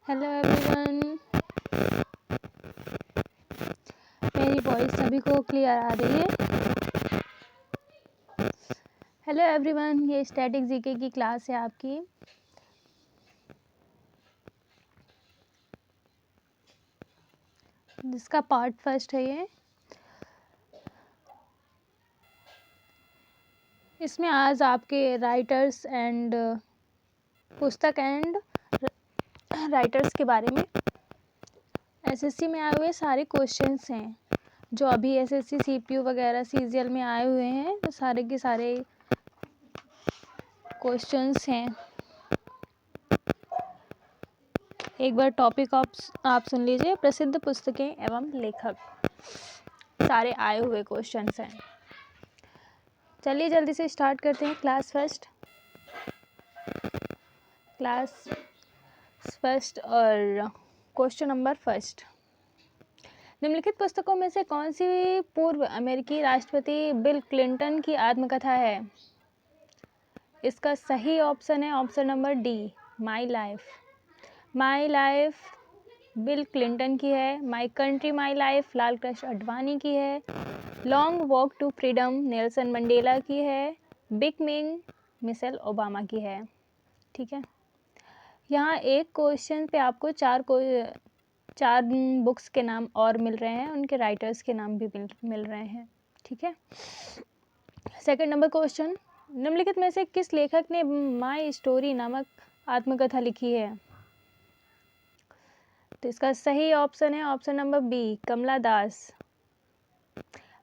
Hello everyone, मेरी voice सभी को क्लियर आ रही है? हेलो एवरीवन, ये स्टैटिक जीके की क्लास है आपकी। जिसका पार्ट फर्स्ट है ये। इसमें आज आपके राइटर्स एंड पुस्तक एंड राइटर्स के बारे में एसएससी में आए हुए सारे क्वेश्चंस हैं, जो अभी एसएससी सीपीयू वगैरह सीजीएल में आए हुए हैं, तो सारे के सारे क्वेश्चंस हैं। एक बार टॉपिक आप सुन लीजिए। प्रसिद्ध पुस्तकें एवं लेखक, सारे आए हुए क्वेश्चंस हैं। चलिए जल्दी से स्टार्ट करते हैं। क्लास फर्स्ट और क्वेश्चन नंबर फर्स्ट। निम्नलिखित पुस्तकों में से कौन सी पूर्व अमेरिकी राष्ट्रपति बिल क्लिंटन की आत्मकथा है? इसका सही ऑप्शन है option number D, My Life Bill Clinton की है। My country my Life Lal Krishna Advani की है। Long Walk to Freedom Nelson Mandela की है। बिग मिंग मिशेल ओबामा की है। ठीक है, यहाँ एक क्वेश्चन पे आपको चार बुक्स के नाम और मिल रहे हैं, उनके राइटर्स के नाम भी मिल रहे हैं। ठीक है, सेकंड नंबर क्वेश्चन, निम्नलिखित में से किस लेखक ने माई स्टोरी नामक आत्मकथा लिखी है? तो इसका सही ऑप्शन है option number B, Kamala Das.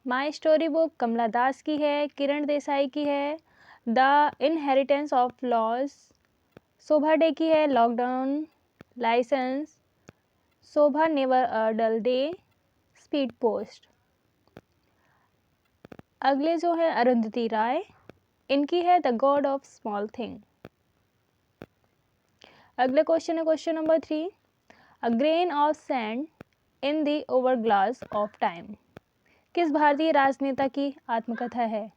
My story book Kamala Das की है। किरण देसाई की है। The inheritance of loss Shobha De की है। Lockdown licence Shobha never a dull day speed post. अगले जो है अरुंधति राय, इनकी है the god of small thing. अगला क्वेश्चन है question number 3, a grain of sand in the over glass of time किस भारतीय राजनेता की आत्मकथा है?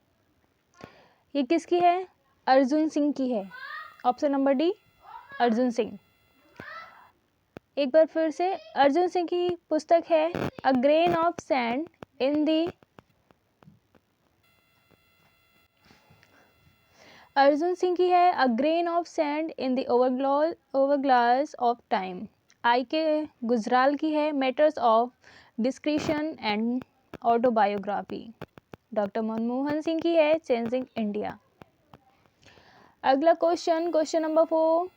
ये किसकी है? अर्जुन सिंह की है। Option number D, Arjun Singh. एक बार फिर से, अर्जुन सिंह की पुस्तक है a grain of sand in the Arjun Singh की है a grain of sand in the over glass of time. I K Gujral की है matters of discretion and autobiography. Doctor Manmohan Singh की है चेंजिंग इंडिया। अगला question number 4,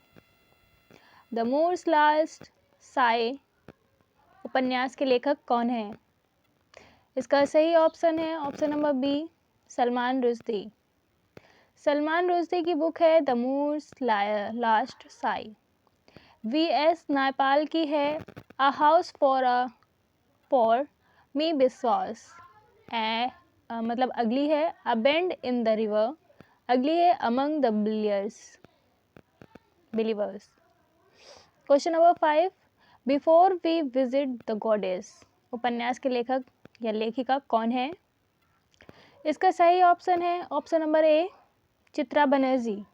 the Moore's last sigh उपन्यास के लेखक कौन है? इसका सही ऑप्शन है option number B, Salman Rushdie. Salman Rushdie की बुक है the Moore's last sigh. V S. Naipaul की है अ हाउस फॉर मी बिस्वास। मतलब अगली है a bend in the river. अगली है among the believers. Question number 5, before we visit the goddess उपन्यास के लेखक या लेखिका कौन है? इसका सही ऑप्शन है option number A, Chitra Banerjee.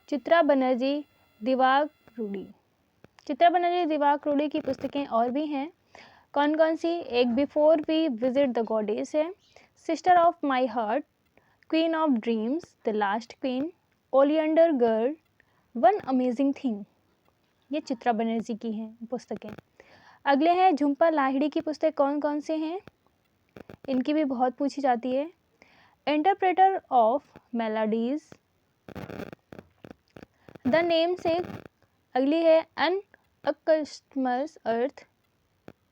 Chitra Banerjee Divakaruni की पुस्तकें और भी हैं। कौन कौन सी? एक before we visit the goddess है, sister of my heart, queen of dreams, the last queen, oleander girl, one amazing thing. ये चित्रा बनर्जी की हैं पुस्तकें। अगले हैं झुम्पा लाहिड़ी की पुस्तक कौन कौन से हैं? इनकी भी बहुत पूछी जाती है। Interpreter of melodies, the name से। अगली है अन अकस्टमर्स अर्थ।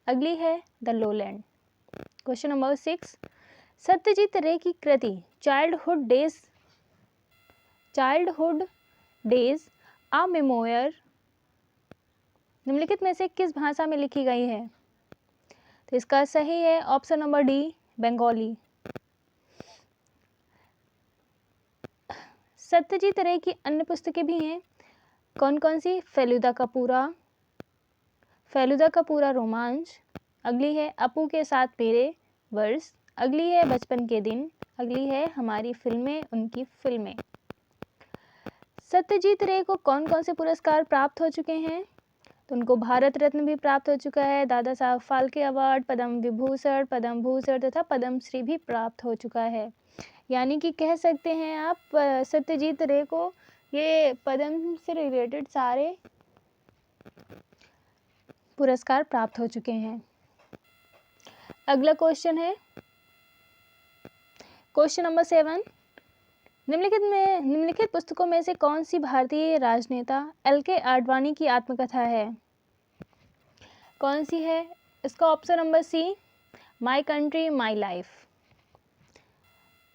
अगली है the lowland. Question number 6, Satyajit रे की कृति चाइल्डहुड डेज आ मेमोयर निम्नलिखित में से किस भाषा में लिखी गई है? तो इसका सही है option number D, Bengali. Satyajit रे की अन्य पुस्तकें भी हैं। कौन कौन सी? फेलुदा का पूरा रोमांच। अगली है अपू के साथ मेरे वर्ष। अगली है बचपन के दिन। अगली है हमारी फिल्में उनकी फिल्में। सत्यजीत रे को कौन कौन से पुरस्कार प्राप्त हो चुके हैं? तो उनको भारत रत्न भी प्राप्त हो चुका है, दादा साहब फाल्के अवार्ड, पद्म विभूषण, पद्म भूषण तथा पद्म श्री भी प्राप्त हो चुका है। यानी कि कह सकते हैं आप सत्यजीत रे को ये पद्म से रिलेटेड सारे पुरस्कार प्राप्त हो चुके हैं। अगला क्वेश्चन है क्वेश्चन नंबर 7। निम्नलिखित पुस्तकों में से कौन सी भारतीय राजनेता एल.के. आडवाणी की आत्मकथा है? कौन सी है? इसका option number C, my country my life.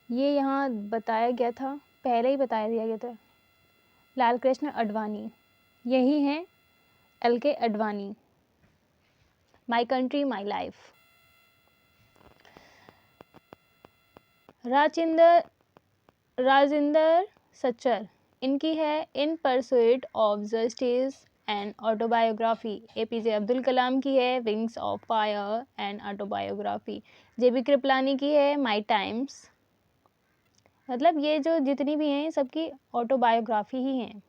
ये यहाँ बताया गया था, पहले ही बताया दिया गया था। लाल कृष्ण आडवाणी, यही है L K. Advani, my country my life. Rajinder Sachar, इनकी है in pursuit of justice and autobiography. APJ Abdul Kalam की है wings of fire and autobiography. JB Kripalani की है माई टाइम्स। मतलब ये जो जितनी भी हैं सबकी ऑटोबायोग्राफी ही हैं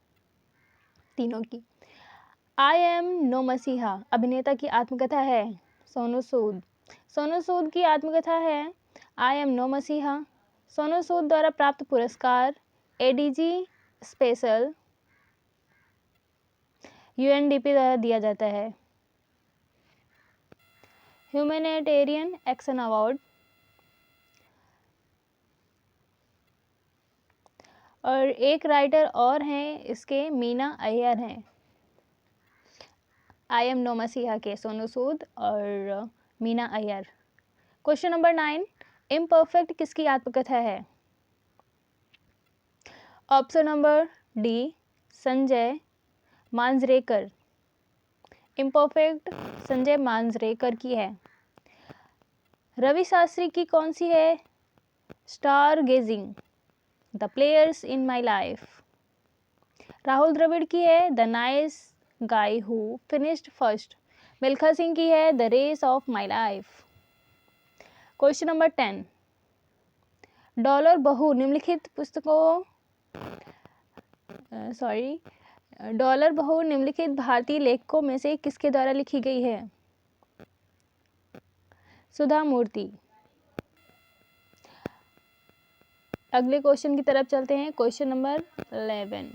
तीनों की। आई एम नो मसीहा अभिनेता की आत्मकथा है सोनू सूद। सोनू सूद की आत्मकथा है आई एम नो मसीहा। सोनू सूद द्वारा प्राप्त पुरस्कार एडीजी स्पेशल यूएनडीपी द्वारा दिया जाता है। Humanitarian action award. और एक राइटर और हैं इसके, मीना अय्यर हैं, आई एम नो मसीहा के, सोनू सूद और Meena Iyer. Question number 9, imperfect किसकी आत्मकथा है? Option number D, Sanjay Manjrekar. Imperfect Sanjay Manjrekar की है। रवि शास्त्री की कौन सी है? Star gazing, the players in my life. Rahul Dravid की है the nice guy who finished first. Milkha Singh की है the race of my life. Question number 10, dollar Bahu निम्नलिखित पुस्तकों डॉलर बहू निम्नलिखित भारतीय लेखकों में से किसके द्वारा लिखी गई है? सुधा मूर्ति। अगले क्वेश्चन की तरफ चलते हैं। क्वेश्चन नंबर 11,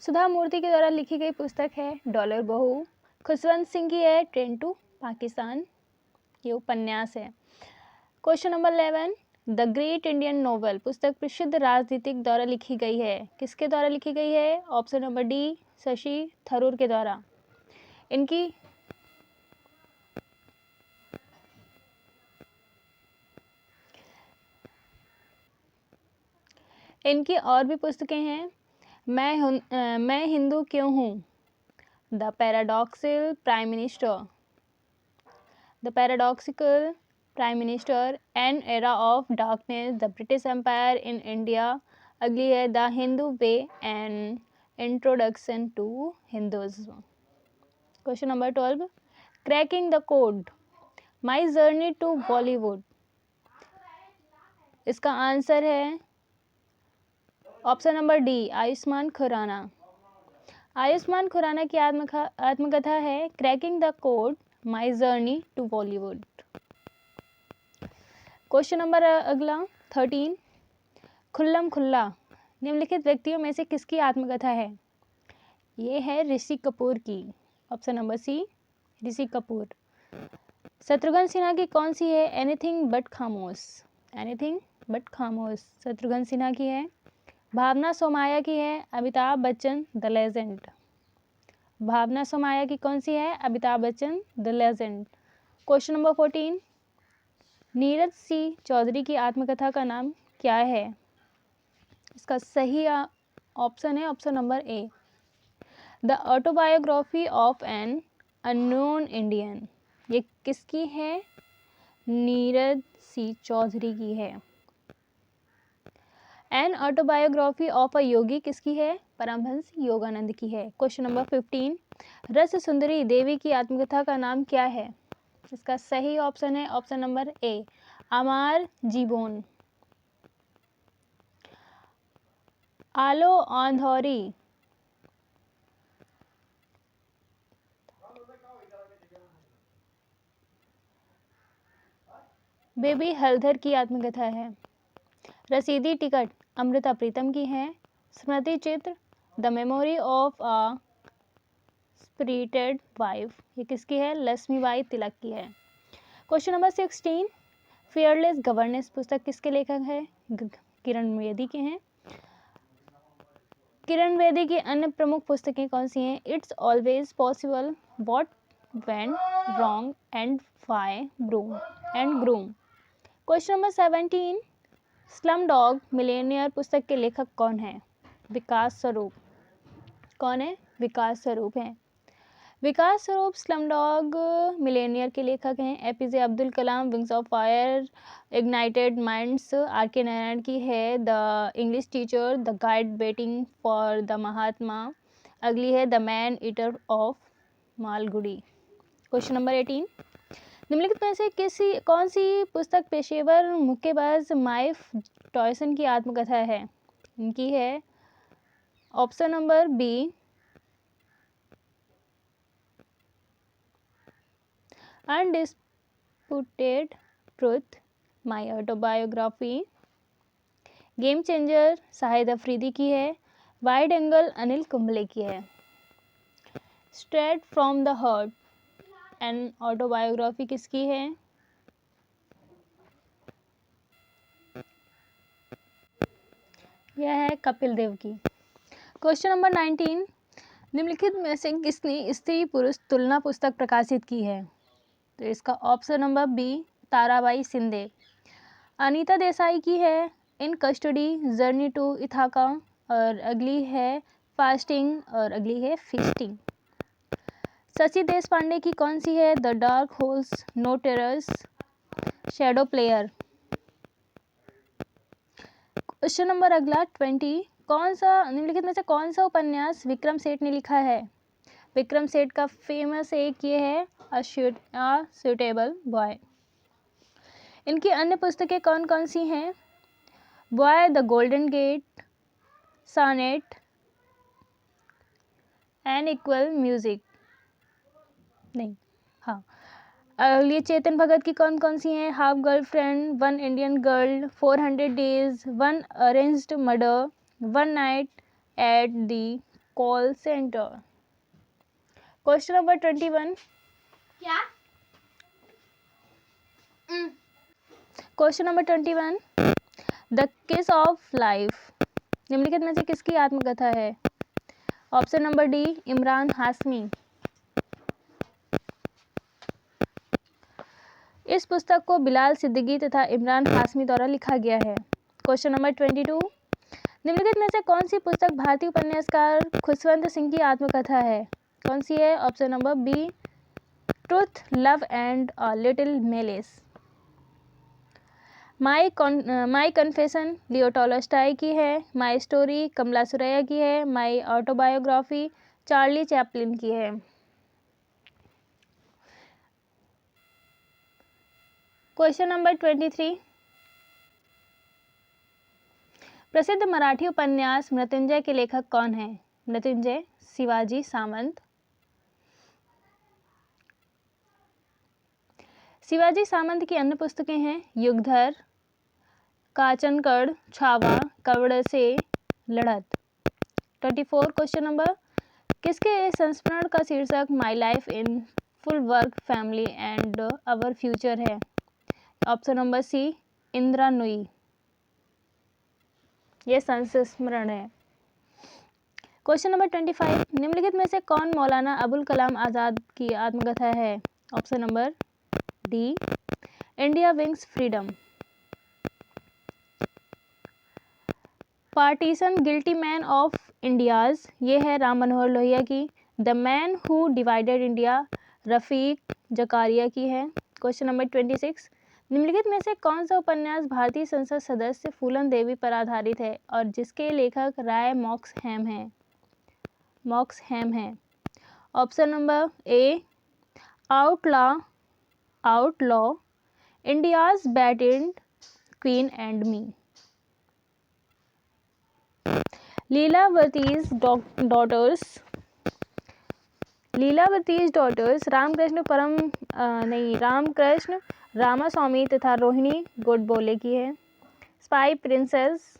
सुधा मूर्ति के द्वारा लिखी गई पुस्तक है डॉलर बहू। खुशवंत सिंह की है ट्रेन टू पाकिस्तान, ये उपन्यास है। Question number 11, the great Indian novel पुस्तक प्रसिद्ध राजनीतिक द्वारा लिखी गई है। किसके द्वारा लिखी गई है? Option number D, Shashi Tharoor के द्वारा। इनकी और भी पुस्तकें हैं। मैं हिंदू क्यों हूँ, the paradoxical prime minister, an era of darkness, the British empire in India. अगली है the Hindu way and introduction to Hinduism. Question number 12, cracking the code, my journey to Bollywood. इसका आंसर है option number D, Ayushmann Khurrana. Ayushmann Khurrana की आत्मकथा है cracking the code, my journey to Bollywood. Question number अगला 13, खुल्लम खुल्ला निम्नलिखित व्यक्तियों में से किसकी आत्मकथा है? ये है ऋषि कपूर की। ऑप्शन नंबर सी, ऋषि कपूर। शत्रुघ्न सिन्हा की कौन सी है? एनीथिंग बट खामोश। शत्रुघ्न सिन्हा की है। भावना सोमाया की है अमिताभ बच्चन द लेजेंड। भावना सोमाया की कौन सी है? Amitabh Bachchan the legend. Question number 14, Nirad C Chaudhuri की आत्मकथा का नाम क्या है? इसका सही ऑप्शन है option number A, the autobiography of an unknown Indian. ये किसकी है? नीरज सी चौधरी की है। एन ऑटोबायोग्राफी ऑफ अ योगी किसकी है? परमहंस योगानंद की है। क्वेश्चन नंबर 15, रस सुंदरी देवी की आत्मकथा का नाम क्या है? इसका सही ऑप्शन है option number A, Amar Jibon. Alo Andhari. Baby Halder की आत्मकथा है। रसीदी टिकट अमृता प्रीतम की है। स्मृति चित्र the memory of a spirited wife, ये किसकी है? लक्ष्मीबाई तिलक की है। क्वेश्चन नंबर 16, फियरलेस गवर्नेंस पुस्तक किसके लेखक है? किरण बेदी के हैं। किरण बेदी की अन्य प्रमुख पुस्तकें कौन सी हैं? It's always possible, what went wrong and why, groom. Question number 17, slum dog Millionaire पुस्तक के लेखक कौन है? विकास स्वरूप। कौन है? विकास स्वरूप हैं। विकास स्वरूप स्लमडॉग मिलेनियर के लेखक हैं। APJ Abdul Kalam wings of fire, ignited minds R K Narayan की है। The English teacher, the guide waiting for the Mahatma, अगली है the man eater of Malgudi. Question number 18, निम्नलिखित में से कौन सी पुस्तक पेशेवर मुक्केबाज माइफ टॉयसन की आत्मकथा है? इनकी है option number B, undisputed truth, my autobiography. Game changer Shahid Afridi की है। वाइड एंगल अनिल कुंबले की है। Straight from the heart and autobiography किसकी है? यह है कपिल देव की। क्वेश्चन नंबर 19, निम्नलिखित में से किसने स्त्री पुरुष तुलना पुस्तक प्रकाशित की है? तो इसका option number B, Tarabai Shinde. Anita Desai की है in custody, journey to Ithaca, और अगली है फास्टिंग, और अगली है फीस्टिंग। शशि देश पांडे की कौन सी है? The dark holes, no terrors, shadow player. Question number अगला 20, कौन सा निम्नलिखित में से कौन सा उपन्यास विक्रम सेठ ने लिखा है? विक्रम सेठ का फेमस एक ये है अ सूटेबल बॉय। इनकी अन्य पुस्तकें कौन कौन सी हैं? Boy the golden gate, sonnet, an equal music, नहीं, हाँ, अगली चेतन भगत की कौन कौन सी हैं? Half girlfriend, one Indian girl, 400 days, one arranged murder, one night at the call centre. Question number 21, क्या? क्वेश्चन नंबर 21, द किस ऑफ लाइफ निम्नलिखित में से किसकी आत्मकथा है? Option number D, Imran Hashmi. इस पुस्तक को बिलाल सिद्दीकी तथा इमरान हाशमी द्वारा लिखा गया है। क्वेश्चन नंबर 22, निम्नलिखित में से कौन सी पुस्तक भारतीय उपन्यासकार खुशवंत सिंह की आत्मकथा है? कौन सी है? Option number B, truth, love and a little malice. My confession Leo Tolstoy की है। माई स्टोरी कमला सुरैया की है। माई ऑटोबायोग्राफी चार्ली चैपलिन की है। क्वेश्चन नंबर 23, प्रसिद्ध मराठी उपन्यास मृत्युंजय के लेखक कौन है? मृत्युंजय शिवाजी सामंत। शिवाजी सामंत की अन्य पुस्तकें हैं युगधर, काचनकड़, छावा, कवड़ से लड़त। 24 क्वेश्चन नंबर, किसके संस्मरण का शीर्षक my life in full work family and our future है? ऑप्शन नंबर सी, इंदिरा नुई, ये संस्मरण है। क्वेश्चन नंबर 25, निम्नलिखित में से कौन मौलाना अबुल कलाम आज़ाद की आत्मकथा है? Option number D, India wins freedom. Partition guilty man of India's, ये है राम मनोहर लोहिया की। The man who divided India Rafiq Zakaria की है। क्वेश्चन नंबर 26, निम्नलिखित में से कौन सा उपन्यास भारतीय संसद सदस्य फूलन देवी पर आधारित है और जिसके लेखक राय मॉक्सहैम है? Option number A, outlaw, India's bandit queen and me. Lilavati's daughters Ramakrishna Ramaswamy तथा रोहिणी गोडबोले की है। स्पाई प्रिंसेस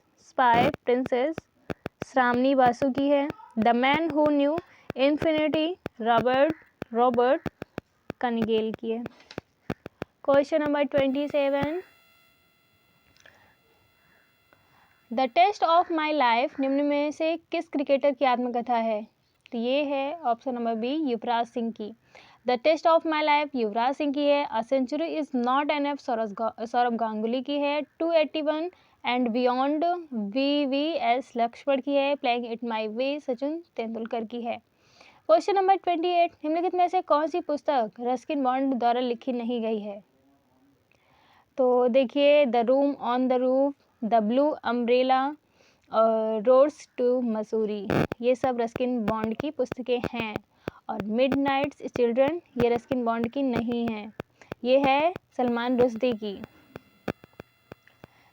श्रावणी बासु की है। The man who knew infinity Robert Kanigel की है। Question number 27, the test of my life निम्न में से किस क्रिकेटर की आत्मकथा है? तो ये है option number B, Yuvraj Singh की। The test of my life Yuvraj Singh की है। A century is not enough Sourav Ganguly की है। 281 एंड बियॉन्ड VVS लक्ष्मण की है। Playing it my way Sachin Tendulkar की है। क्वेश्चन नंबर 28, निम्नलिखित में से कौन सी पुस्तक रस्किन बॉन्ड द्वारा लिखी नहीं गई है? तो देखिए, the room on the roof, the blue umbrella, roads to Mussoorie, ये सब रस्किन बॉन्ड की पुस्तकें हैं। और मिडनाइट्स चिल्ड्रन ये रस्किन बॉन्ड की नहीं है, ये है सलमान रुश्दी की।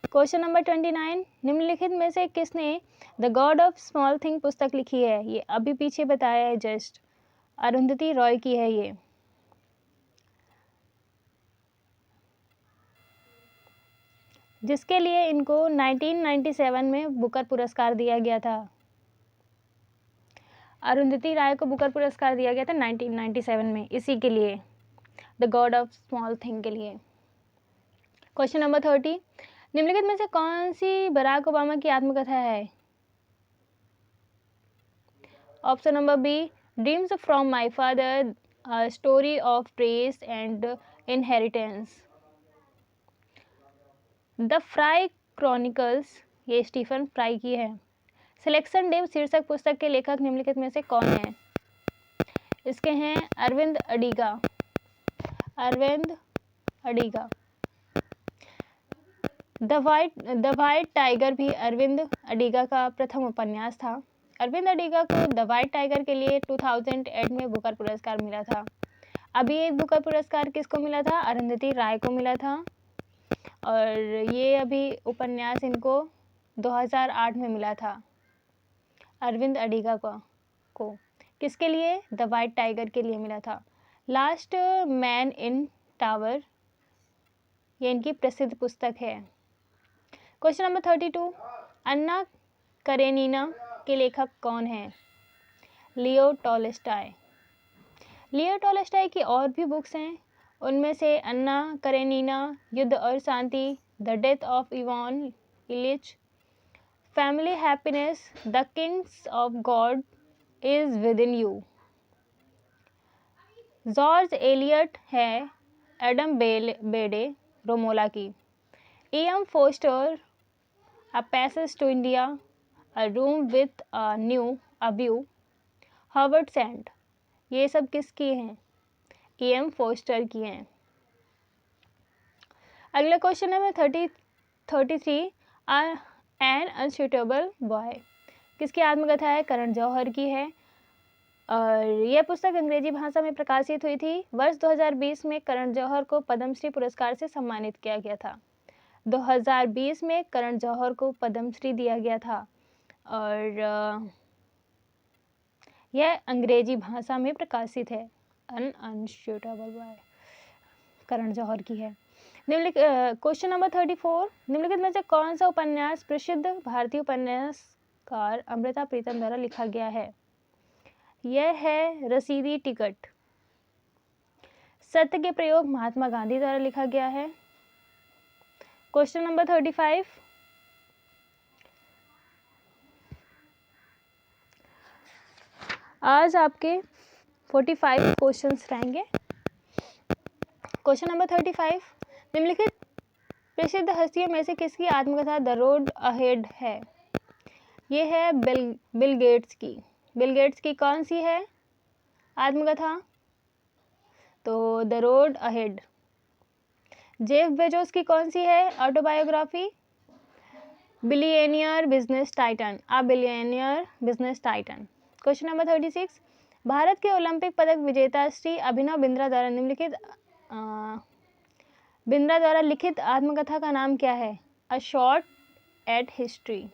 क्वेश्चन नंबर 29, निम्नलिखित में से किसने the god of small thing पुस्तक लिखी है? ये अभी पीछे बताया है जस्ट, अरुंधति रॉय की है ये। जिसके लिए इनको 1997 में बुकर पुरस्कार दिया गया था। अरुंधति राय को बुकर पुरस्कार दिया गया था 1997 में, इसी के लिए, the god of small thing के लिए। क्वेश्चन नंबर 30, निम्नलिखित में से कौन सी बराक ओबामा की आत्मकथा है? Option number B, dreams from my father, story of race and inheritance. The Fry chronicles, ये स्टीफन फ्राई की है। सिलेक्शन डेव शीर्षक पुस्तक के लेखक निम्नलिखित में से कौन है? इसके हैं Arvind Adiga. The white tiger भी अरविंद अडिगा का प्रथम उपन्यास था। अरविंद अडिगा को द वाइट टाइगर के लिए 2008 में बुकर पुरस्कार मिला था। अभी एक बुकर पुरस्कार किसको मिला था? अरुंधति राय को मिला था। और ये अभी उपन्यास इनको 2008 में मिला था, अरविंद अडिगा को। किसके लिए? द वाइट टाइगर के लिए मिला था। लास्ट मैन इन टावर, ये इनकी प्रसिद्ध पुस्तक है। क्वेश्चन नंबर 32, अन्ना करेनिना के लेखक कौन है? लियो टॉलस्टॉय। लियो टॉलस्टॉय की और भी बुक्स हैं, उनमें से अन्ना करेनिना, युद्ध और शांति, the death of Ivan Ilyich, family happiness, the kingdom of God is within you. George Eliot है एडम बेडे रोमोला की। E.M. Forster, a passage to India, a room with a view, Howards end, ये सब किसकी हैं? E.M. Poster की हैं। अगला question है 33, एन अनशूटेबल बॉय, किसकी आत्मकथा है? करण जौहर की है। और यह पुस्तक अंग्रेजी भाषा में प्रकाशित हुई थी। वर्ष 2020 में करण जौहर को पद्मश्री पुरस्कार से सम्मानित किया गया था। 2020 में करण जौहर को पद्मश्री दिया गया था और यह अंग्रेजी भाषा में प्रकाशित है। अनशूटेबल बॉय करण जौहर की है। क्वेश्चन नंबर 34, निम्नलिखित में से कौन सा उपन्यास प्रसिद्ध भारतीय उपन्यासकार अमृता प्रीतम द्वारा लिखा गया है? यह है रसीदी टिकट। सत्य के प्रयोग महात्मा गांधी द्वारा लिखा गया है। क्वेश्चन नंबर 35, आज आपके 45 क्वेश्चंस रहेंगे। क्वेश्चन नंबर 35, निम्नलिखित प्रसिद्ध हस्तियों में से किसकी आत्मकथा द रोड अहेड है? ये है बिल गेट्स की। बिल गेट्स की कौन सी है आत्मकथा? तो the road ahead. Jeff Bezos की कौन सी है ऑटोबायोग्राफी? बिलियनियर बिजनेस टाइटन, अ billionaire business Titan. Question number 36, Bharat के ओलंपिक पदक विजेता श्री अभिनव बिंद्रा द्वारा लिखित आत्मकथा का नाम क्या है? A shot at history.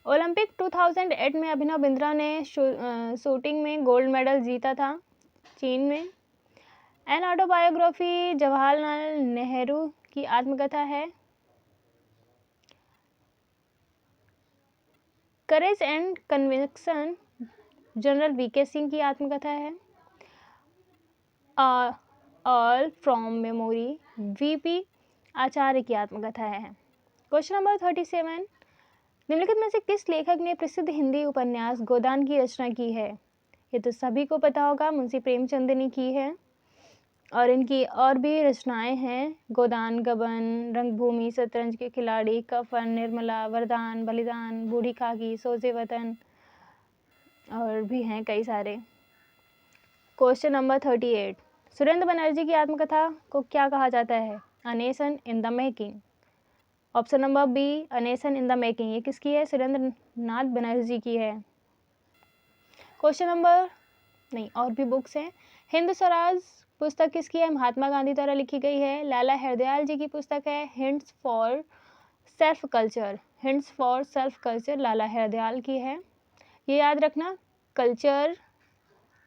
Olympic 2008 में अभिनव बिंद्रा ने शूटिंग में गोल्ड मेडल जीता था चीन में। एन ऑटोबायोग्राफी जवाहरलाल नेहरू की आत्मकथा है। Courage and conviction general V K Singh की आत्मकथा है। All from memory V P Acharya की आत्मकथा है। क्वेश्चन नंबर 37, निम्नलिखित में से किस लेखक ने प्रसिद्ध हिंदी उपन्यास गोदान की रचना की है? ये तो सभी को पता होगा, मुंशी प्रेमचंद ने की है। और इनकी और भी रचनाएं हैं, गोदान, गबन, रंगभूमि, शतरंज के खिलाड़ी, कफन, निर्मला, वरदान, बलिदान, बूढ़ी खाकी, सोजे वतन, और भी हैं कई सारे। क्वेश्चन नंबर 38, सुरेंद्र बनर्जी की आत्मकथा को क्या कहा जाता है? A nation in the making. Option number B, a nation in the making, ये किसकी है? सुरेंद्र नाथ बनर्जी की है। क्वेश्चन नंबर, नहीं और भी बुक्स हैं। हिंद स्वराज पुस्तक किसकी है? महात्मा गांधी द्वारा लिखी गई है। लाला हरदयाल जी की पुस्तक है hints for self culture. Hints for self culture Lala Hardayal की है। ये याद रखना, कल्चर,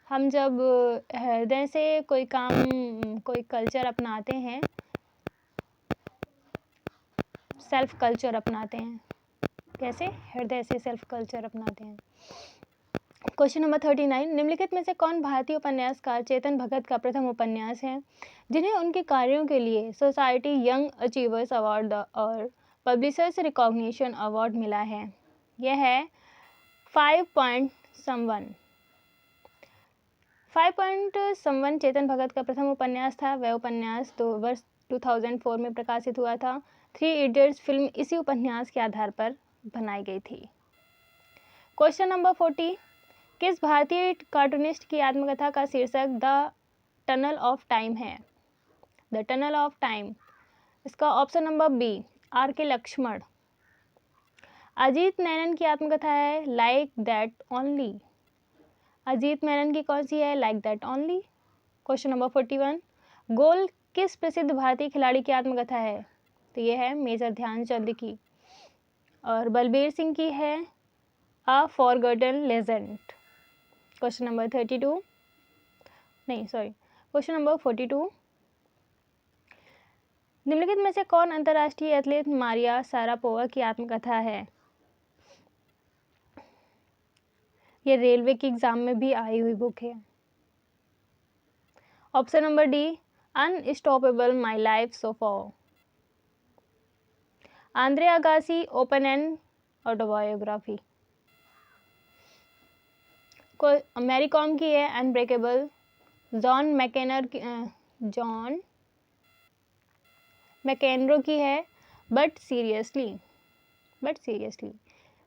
हम जब हृदय से कोई काम, कोई कल्चर अपनाते हैं, सेल्फ कल्चर अपनाते हैं। कैसे? हृदय से सेल्फ कल्चर अपनाते हैं। क्वेश्चन नंबर 39, निम्नलिखित में से कौन भारतीय उपन्यासकार चेतन भगत का प्रथम उपन्यास है जिन्हें उनके कार्यों के लिए सोसाइटी यंग अचीवर्स अवार्ड और पब्लिशर्स रिकॉग्निशन अवार्ड मिला है? यह है 5 point someone. 5 point someone Chetan Bhagat का प्रथम उपन्यास था। वह उपन्यास वर्ष 2004 में प्रकाशित हुआ था। 3 इडियट्स फिल्म इसी उपन्यास के आधार पर बनाई गई थी। क्वेश्चन नंबर 40, किस भारतीय कार्टूनिस्ट की आत्मकथा का शीर्षक द टनल ऑफ टाइम है? The tunnel of time. इसका ऑप्शन नंबर बी, आर के लक्ष्मण। अजीत मेनन की आत्मकथा है like that only. Ajit Menon की कौन सी है? Like that only. Question number 41, गोल किस प्रसिद्ध भारतीय खिलाड़ी की आत्मकथा है? तो ये है मेजर ध्यानचंद की। और बलबीर सिंह की है अ फॉरगॉटन लेजेंड। क्वेश्चन नंबर 32, नहीं सॉरी, क्वेश्चन नंबर 42, निम्नलिखित में से कौन अंतर्राष्ट्रीय एथलीट मारिया शारापोवा की आत्मकथा है? ये रेलवे के एग्जाम में भी आई हुई बुक है। Option number D, unstoppable my life so far. Andre Agassi, open and autobiography. Mary Kom की है अनब्रेकेबल। जॉन मैकेनरो की है बट सीरियसली।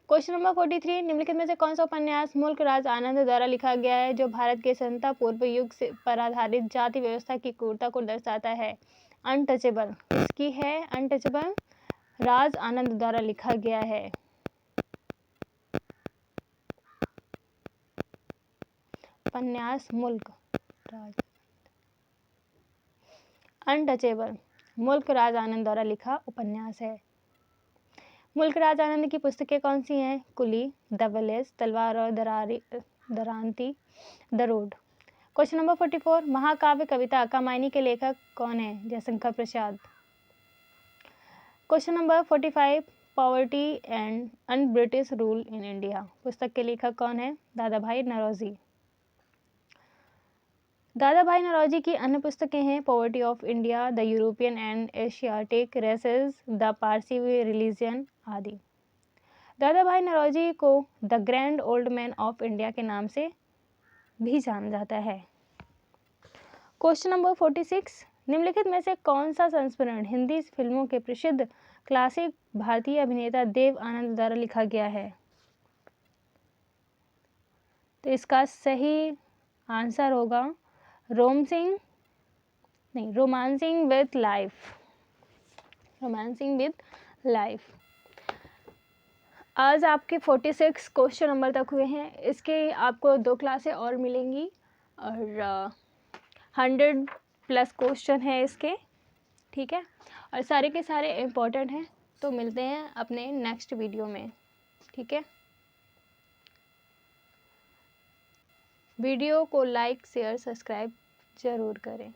क्वेश्चन नंबर 43, निम्नलिखित में से कौन सा उपन्यास मुल्क राज आनंद द्वारा लिखा गया है जो भारत के स्वतंत्रता पूर्व युग से पर आधारित जाति व्यवस्था की क्रूरता को दर्शाता है? अनटचेबल। किसकी है? अनटचेबल राज आनंद द्वारा लिखा गया है। उपन्यास मुल्क राज, अनटचेबल मुल्क राज आनंद द्वारा लिखा उपन्यास है। मुल्क राज आनंद की पुस्तकें कौन सी हैं? कुली, द विलेज, तलवार और दरांती, द रोड। क्वेश्चन नंबर 44, महाकाव्य कविता कामायनी के लेखक कौन है? Jaishankar Prasad. Question number 45, poverty and un British rule in India पुस्तक के लेखक कौन है? दादा भाई नौरोजी। दादा भाई नौरोजी की अन्य पुस्तकें हैं poverty of India, the European and Asiatic races, the Parsi religion आदि। दादा भाई नौरोजी को the grand old man of India के नाम से भी जाना जाता है। क्वेश्चन नंबर 46, निम्नलिखित में से कौन सा संस्मरण हिंदी फिल्मों के प्रसिद्ध क्लासिक भारतीय अभिनेता देव आनंद द्वारा लिखा गया है? तो इसका सही आंसर होगा रोमांसिंग विथ लाइफ। आज आपके 46 क्वेश्चन नंबर तक हुए हैं। इसके आपको 2 क्लासें और मिलेंगी और 100+ क्वेश्चन है इसके, ठीक है, और सारे के सारे इम्पोर्टेंट हैं। तो मिलते हैं अपने नेक्स्ट वीडियो में, ठीक है। वीडियो को लाइक शेयर सब्सक्राइब ज़रूर करें।